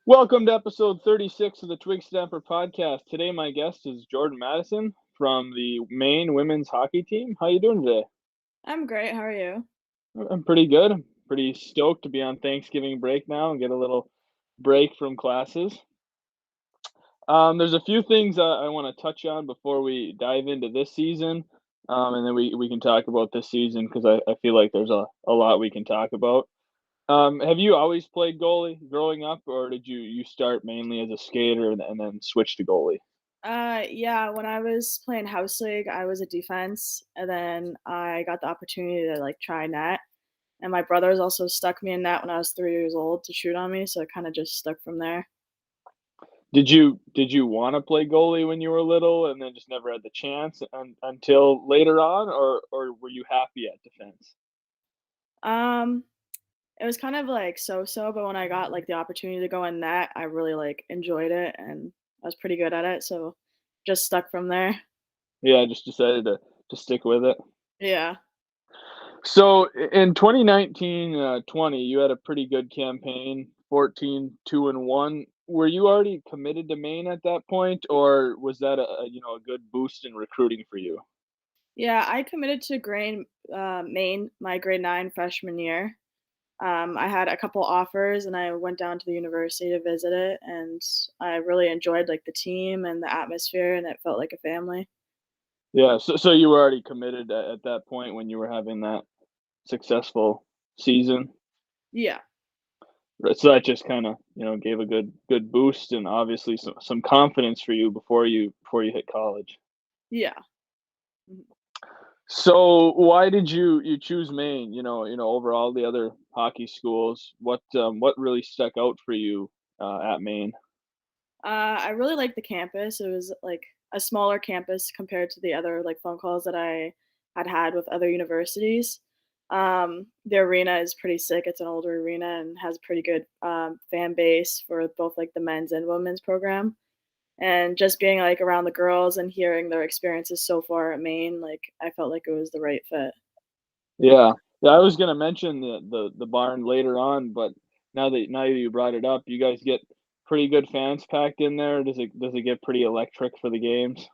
Welcome to episode 36 of the Twig podcast. Today, my guest is Jorden Mattison from the Maine women's hockey team. How you doing today? I'm great. How are you? I'm pretty good. I'm pretty stoked to be on Thanksgiving break now and get a little break from classes. There's a few things I want to touch on before we dive into this season, and then we can talk about this season because I feel like there's a lot we can talk about. Have you always played goalie growing up, or did you start mainly as a skater and then switch to goalie? Yeah, when I was playing house league, I was a defense, and then I got the opportunity to try net. And my brothers also stuck me in net when I was 3 years old to shoot on me, so it kind of just stuck from there. Did you wanna play goalie when you were little and then just never had the chance until later on, or were you happy at defense? Um, it was kind of like so-so, but when I got the opportunity to go in net, I really enjoyed it, and I was pretty good at it, so just stuck from there. Yeah, I just decided to stick with it. Yeah. So in 2019, 20, you had a pretty good campaign, 14, 2 and 1. Were you already committed to Maine at that point, or was that a good boost in recruiting for you? Yeah, I committed to Maine my grade 9 freshman year. I had a couple offers and I went down to the university to visit it, and I really enjoyed the team and the atmosphere, and it felt like a family. Yeah, so you were already committed at that point when you were having that successful season? Yeah. Right, so that just kinda, gave a good boost and obviously some confidence for you before you hit college. Yeah. Mhm. So why did you choose Maine, over all the other hockey schools? What really stuck out for you, at Maine? I really liked the campus. It was a smaller campus compared to the other phone calls that I had with other universities. The arena is pretty sick. It's an older arena and has a pretty good fan base for both the men's and women's program. And just being around the girls and hearing their experiences so far at Maine, I felt like it was the right fit. Yeah. Yeah, I was gonna mention the barn later on, but now that you brought it up, you guys get pretty good fans packed in there? Does it get pretty electric for the games?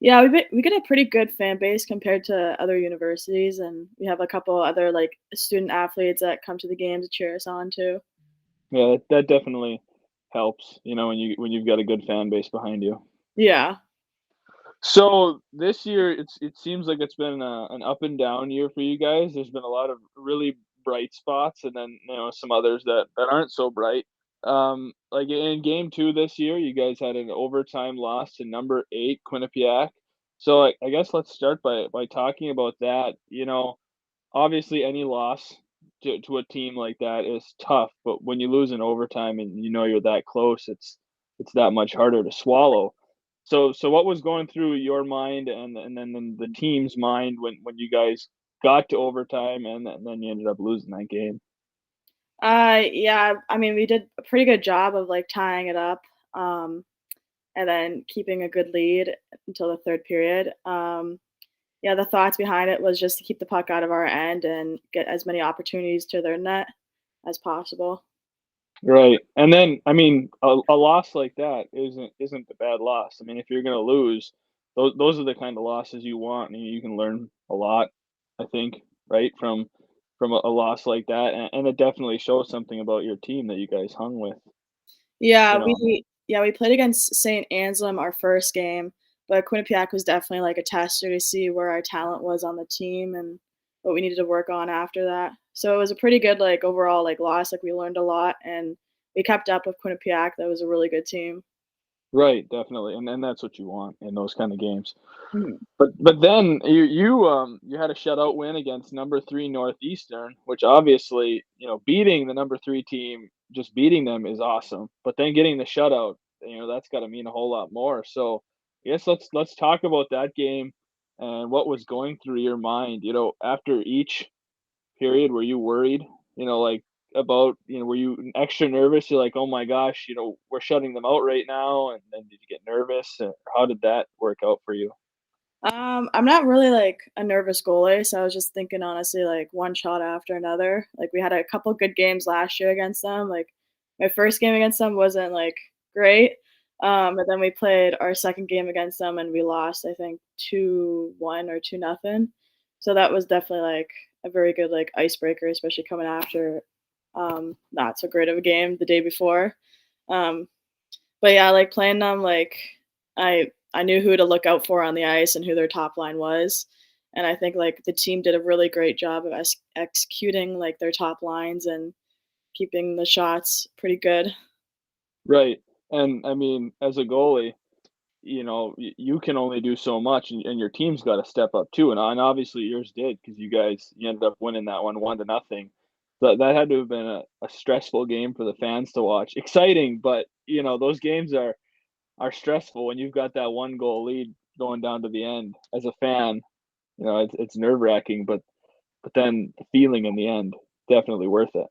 Yeah, we get a pretty good fan base compared to other universities, and we have a couple other student athletes that come to the games to cheer us on too. Yeah, that definitely helps, when you've got a good fan base behind you. Yeah. So this year, it seems like it's been an up and down year for you guys. There's been a lot of really bright spots, and then some others that aren't so bright. Like in game two this year, you guys had an overtime loss to number eight Quinnipiac. So I guess let's start by talking about that. Obviously, any loss to a team like that is tough, but when you lose in overtime and you're that close, it's that much harder to swallow. So what was going through your mind and then the team's mind when you guys got to overtime and then you ended up losing that game? Yeah, I mean, we did a pretty good job of tying it up, um, and then keeping a good lead until the third period. Yeah, the thoughts behind it was just to keep the puck out of our end and get as many opportunities to their net as possible. Right. And then I mean a loss like that isn't a bad loss. I mean, if you're gonna lose, those are the kind of losses you want, and you can learn a lot, I think, right, from a loss like that, and it definitely shows something about your team that you guys hung with, Yeah, you know. we played against St. Anselm our first game, but Quinnipiac was definitely a tester to see where our talent was on the team and what we needed to work on after that. So it was a pretty good overall loss. We learned a lot and we kept up with Quinnipiac. That was a really good team. Right, definitely, and that's what you want in those kind of games. Mhm. But then you had a shutout win against number 3 Northeastern, which obviously, beating the number 3 team, just beating them is awesome, but then getting the shutout, that's gotta mean a whole lot more. So, I guess let's talk about that game and what was going through your mind, after each period. Were you worried, like, about, were you extra nervous? You're like, "Oh my gosh, we're shutting them out right now," and then did you get nervous? How did that work out for you? I'm not really a nervous goalie, so I was just thinking honestly one shot after another. We had a couple good games last year against them. my first game against them wasn't, like, great, but then we played our second game against them and we lost, I think, 2-1 or 2-0. So that was definitely, like, a very good, like, icebreaker, especially coming after, not so great of a game the day before. Um, but yeah, like, playing them, like, I knew who to look out for on the ice and who their top line was, and I think, like, the team did a really great job of executing, like, their top lines and keeping the shots pretty good. Right. And I mean, as a goalie, you can only do so much, and your team's got to step up too. And obviously yours did because you ended up winning that one to nothing. That had to have been a stressful game for the fans to watch. Exciting, but those games are stressful when you've got that one goal lead going down to the end. As a fan, it's nerve wracking, but then the feeling in the end definitely worth it.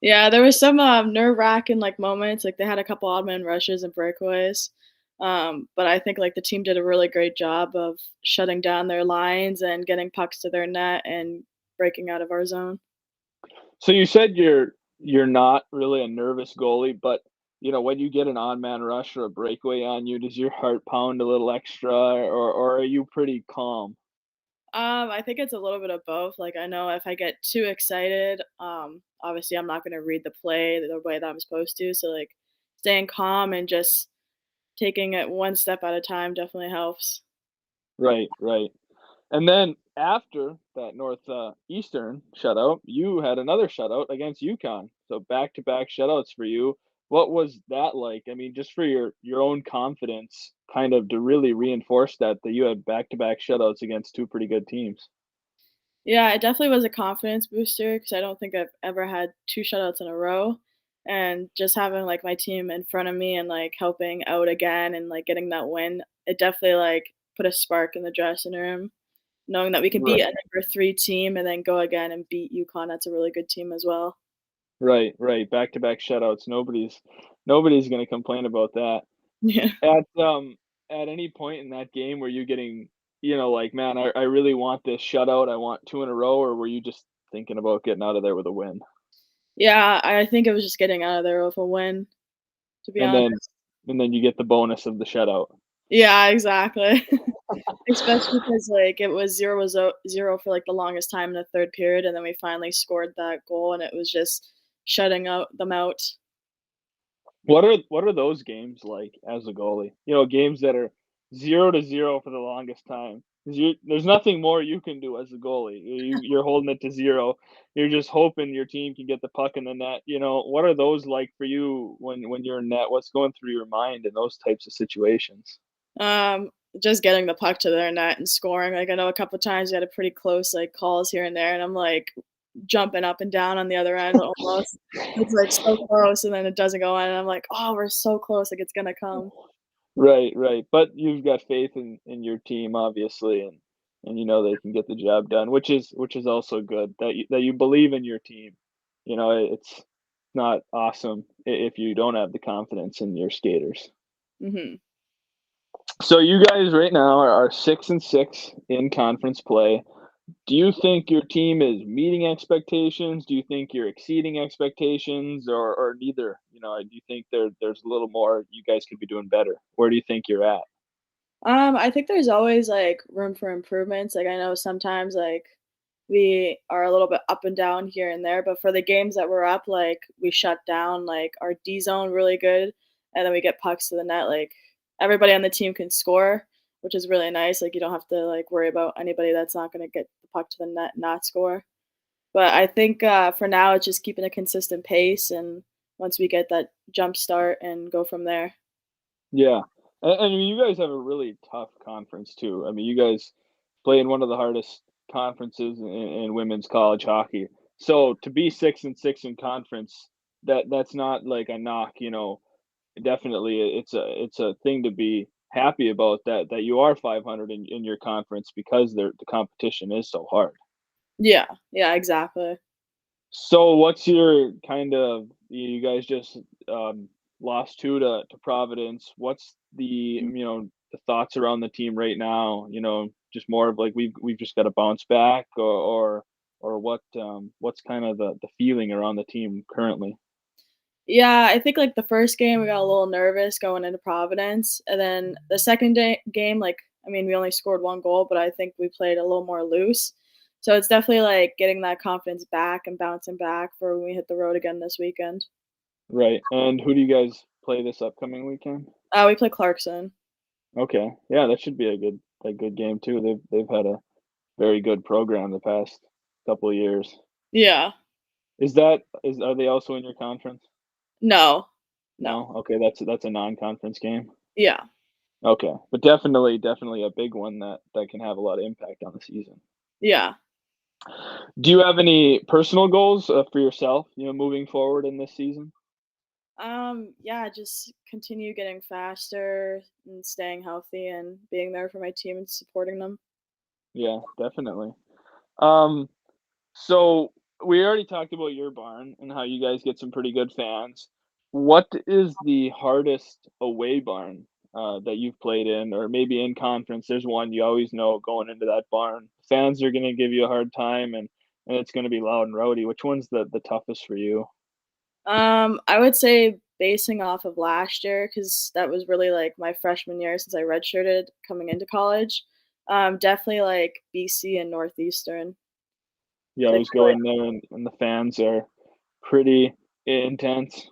Yeah, there was some, nerve-wracking, like, moments, like, they had a couple odd man rushes and breakaways, but I think, like, the team did a really great job of shutting down their lines and getting pucks to their net and breaking out of our zone. So you said you're not really a nervous goalie, but when you get an on man rush or a breakaway on you, does your heart pound a little extra, or are you pretty calm? I think it's a little bit of both. Like, I know if I get too excited, obviously I'm not gonna read the play the way that I'm supposed to. So like staying calm and just taking it one step at a time definitely helps. Right, right. And then after that Eastern shutout, you had another shutout against UConn. So back to back shutouts for you. What was that like? I mean, just for your own confidence, kind of to really reinforce that you had back to back shutouts against two pretty good teams. Yeah, it definitely was a confidence booster because I don't think I've ever had two shutouts in a row. And just having like my team in front of me and like helping out again and like getting that win, it definitely like put a spark in the dressing room. Knowing that we could beat a Right. number 3 team and then go again and beat UConn, that's a really good team as well. Right, right, back-to-back shutouts, nobody's gonna complain about that. Yeah. At any point in that game, were you getting, like, "Man, I really want this shutout, I want 2 in a row," or were you just thinking about getting out of there with a win? Yeah, I think it was just getting out of there with a win, to be And then honest. and then you get the bonus of the shutout. Yeah, exactly. Especially because like, it was 0 for, like, the longest time in the 3rd period, and then we finally scored that goal, and it was just shutting out them out. What are those games like as a goalie? Games that are 0-0 for the longest time. 'Cause there's nothing more you can do as a goalie. You're holding it to 0. You're just hoping your team can get the puck in the net. What are those like for you when you're in net? What's going through your mind in those types of situations? Um, just getting the puck to their net and scoring, like, I know a couple times we had a pretty close, like, calls here and there, and I'm, like, jumping up and down on the other end almost. It's, like, so close, and then it doesn't go in, and I'm like, "Oh, we're so close, like, it's gonna come." Right, right. But you've got faith in your team, obviously, and they can get the job done, which is also good that you believe in your team. It's not awesome if you don't have the confidence in your skaters. Mhm. So you guys right now are 6-6 in conference play. Do you think your team is meeting expectations? Do you think you're exceeding expectations, or neither? Do you think there's a little more you guys could be doing better? Where do you think you're at? I think there's always, like, room for improvements, like, I know sometimes, like, we are a little bit up and down here and there, but for the games that we're up, like, we shut down, like, our D zone really good, and then we get pucks to the net, like, everybody on the team can score, which is really nice, like, you don't have to, like, worry about anybody that's not gonna get the puck to the net and not score. But I think, for now, it's just keeping a consistent pace, and once we get that jump start and go from there. Yeah, and you guys have a really tough conference too. I mean, you guys play in one of the hardest conferences in women's college hockey. So to be 6-6 in conference, that's not like a knock. Definitely, it's a thing to be happy about that you are 500 in your conference because the competition is so hard. Yeah, yeah, exactly. So what's your kind of you guys just lost two to Providence. What's the thoughts around the team right now? Just more of like we've just got to bounce back, or what's kind of the feeling around the team currently? Yeah, I think, like, the first game, we got a little nervous going into Providence, and then the second day game, like, I mean, we only scored 1 goal, but I think we played a little more loose. So it's definitely, like, getting that confidence back and bouncing back for when we hit the road again this weekend. Right, and who do you guys play this upcoming weekend? We play Clarkson. Okay, yeah, that should be a good game too. They've had a very good program the past couple of years. Yeah. Are they also in your conference? No. No. No? Okay, that's a non-conference game? Yeah. Okay, but definitely a big one that can have a lot of impact on the season. Yeah. Do you have any personal goals, for yourself, moving forward in this season? Yeah, just continue getting faster and staying healthy and being there for my team and supporting them. Yeah, definitely. Um, so we already talked about your barn and how you guys get some pretty good fans. What is the hardest away barn that you've played in, or maybe in conference? There's one you always know going into that barn. Fans are going to give you a hard time, and it's going to be loud and rowdy. Which one's the toughest for you? I would say basing off of last year, because that was really like my freshman year since I redshirted coming into college. Definitely like BC and Northeastern. You 'Cause I always feel go like, in there, and the fans are pretty intense.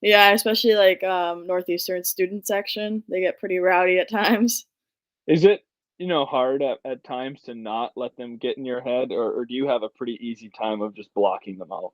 yeah, especially like Northeastern student section, they get pretty rowdy at times. Is it, hard at times to not let them get in your head, or do you have a pretty easy time of just blocking them out?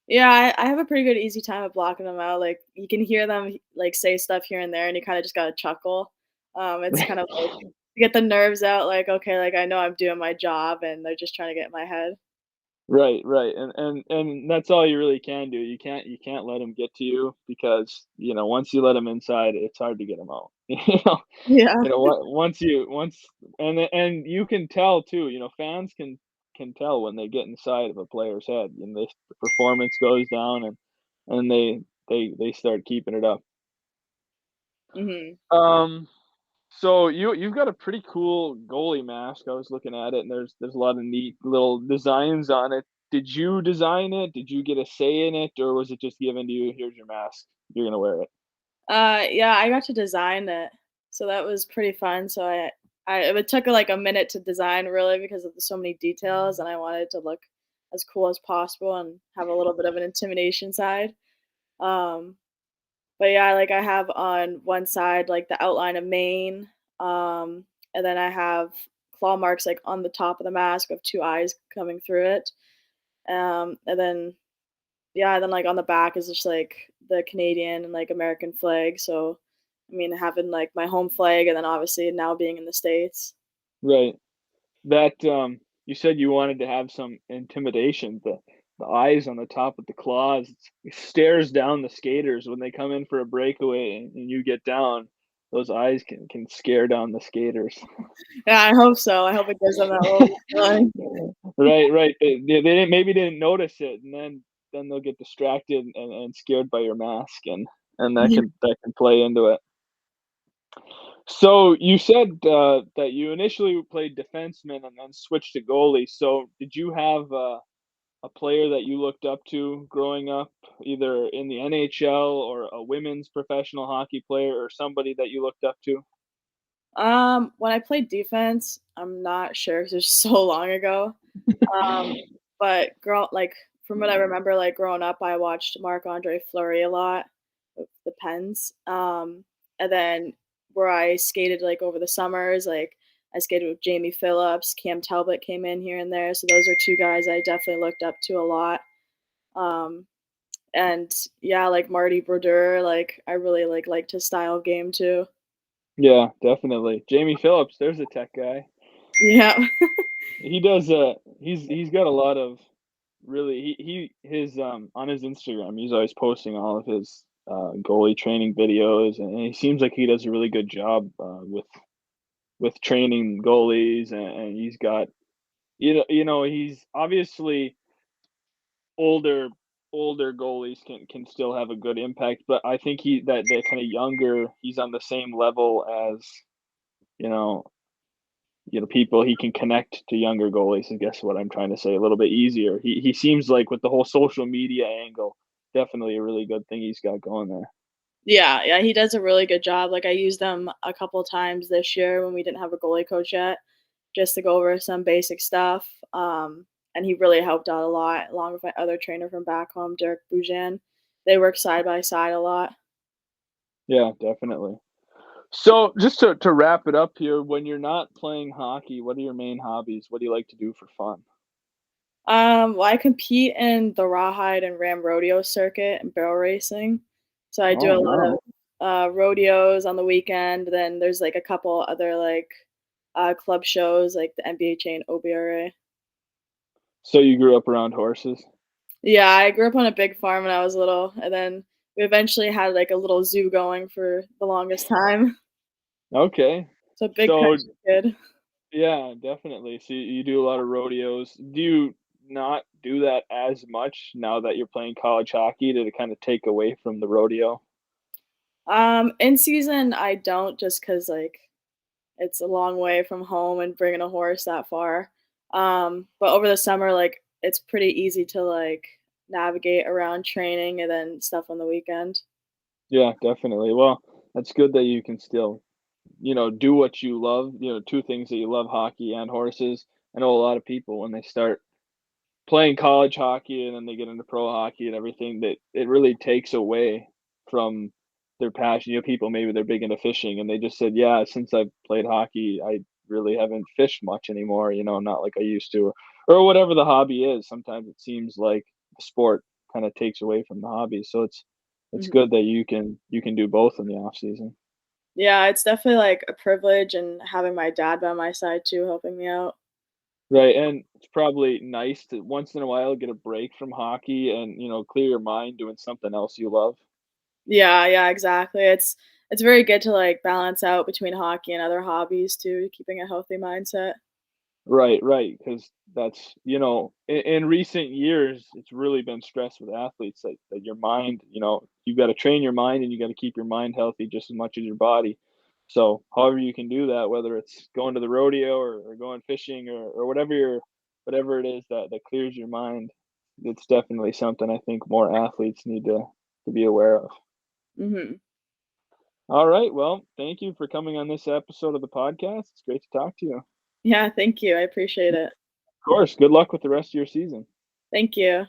Yeah, I have a pretty good easy time of blocking them out. Like you can hear them like say stuff here and there, and you kind of just gotta chuckle. It's kind of like to get the nerves out. Like okay, like I know I'm doing my job, and they're just trying to get in my head. Right, right, and that's all you really can do. You can't let them get to you because, once you let them inside, it's hard to get them out. Yeah. Once and you can tell too, fans can tell when they get inside of a player's head, the performance goes down, and they start keeping it up. Mhm. Um, so you've got a pretty cool goalie mask. I was looking at it, and there's a lot of neat little designs on it. Did you design it? Did you get a say in it, or was it just given to you? Here's your mask. You're gonna wear it. Yeah, I got to design it, so that was pretty fun. So it took like a minute to design really because of the so many details, and I wanted it to look as cool as possible and have a little bit of an intimidation side. Um, but yeah, like I have on one side like the outline of Maine, and then I have claw marks like on the top of the mask of two eyes coming through it. And then yeah, then, like, on the back is just, like, the Canadian and, like, American flag, so, I mean, having, like, my home flag and then obviously now being in the States. Right. You said you wanted to have some intimidation. The eyes on the top of the claws it stares down the skaters when they come in for a breakaway, and you get down. Those eyes can scare down the skaters. Yeah, I hope so, I hope it gives them that little feeling. Right, right. They didn't notice it, and then they'll get distracted and scared by your mask, and that Yeah. can play into it. So you said that you initially played defenseman and then switched to goalie. So did you have a player that you looked up to growing up, either in the NHL or a women's professional hockey player, or somebody that you looked up to? When I played defense, I'm not sure 'cause it was so long ago, um, but from what I remember, like, growing up, I watched Marc-Andre Fleury a lot with the Pens, and then where I skated, like, over the summers, like, I skated with Jamie Phillips, Cam Talbot came in here and there, so those are 2 guys I definitely looked up to a lot, um, and yeah, like, Marty Brodeur, like, I really, liked his style of game too. Yeah, definitely. Jamie Phillips, there's a tech guy. Yeah. He does. He's got a lot of really. His on his Instagram. He's always posting all of his goalie training videos, and he seems like he does a really good job with training goalies, and he's got he's obviously older older goalies can still have a good impact, but I think that kind of younger he's on the same level as you know people he can connect to younger goalies. I guess what I'm trying to say a little bit easier. He seems like with the whole social media angle definitely a really good thing he's got going there. Yeah, yeah, he does a really good job. Like I used him a couple times this year when we didn't have a goalie coach yet, just to go over some basic stuff. And he really helped out a lot, along with my other trainer from back home, Dirk Bujan. They work side by side a lot. Yeah, definitely. So just to wrap it up here, when you're not playing hockey, what are your main hobbies? What do you like to do for fun? Well, I compete in the rawhide and ram rodeo circuit and barrel racing. So I do Oh, a lot of no. rodeos on the weekend. Then there's like a couple other like club shows like the NBA chain OBRA. So you grew up around horses? Yeah, I grew up on a big farm when I was little, and then we eventually had like a little zoo going for the longest time. Okay. So big So country kid. yeah, definitely. So you do a lot of rodeos. Do you not do that as much now that you're playing college hockey? Did it kind of take away from the rodeo? In season I don't just 'cause like it's a long way from home and bringing a horse that far. But over the summer, like it's pretty easy to like navigate around training and then stuff on the weekend. Yeah, definitely. Well, that's good that you can still, do what you love, two things that you love, hockey and horses. I know a lot of people when they start playing college hockey and then they get into pro hockey and everything that it really takes away from their passion. People maybe they're big into fishing and they just said, "Yeah, since I've played hockey, I really haven't fished much anymore, not like I used to." Or whatever the hobby is. Sometimes it seems like the sport kind of takes away from the hobby. So it's Mhm. good that you can do both in the off season. Yeah, it's definitely like a privilege and having my dad by my side too, helping me out. Right, and it's probably nice to once in a while get a break from hockey and, clear your mind doing something else you love. Yeah, yeah, exactly. It's very good to like balance out between hockey and other hobbies too, keeping a healthy mindset. Right, right, because that's in recent years, it's really been stressed with athletes that your mind, you've gotta train your mind and you gotta keep your mind healthy just as much as your body. So, however you can do that, whether it's going to the rodeo or going fishing or whatever it is that clears your mind, it's definitely something I think more athletes need to be aware of. Mhm. All right, well, thank you for coming on this episode of the podcast. It's great to talk to you. Yeah, thank you. I appreciate Of it. course, good luck with the rest of your season. Thank you.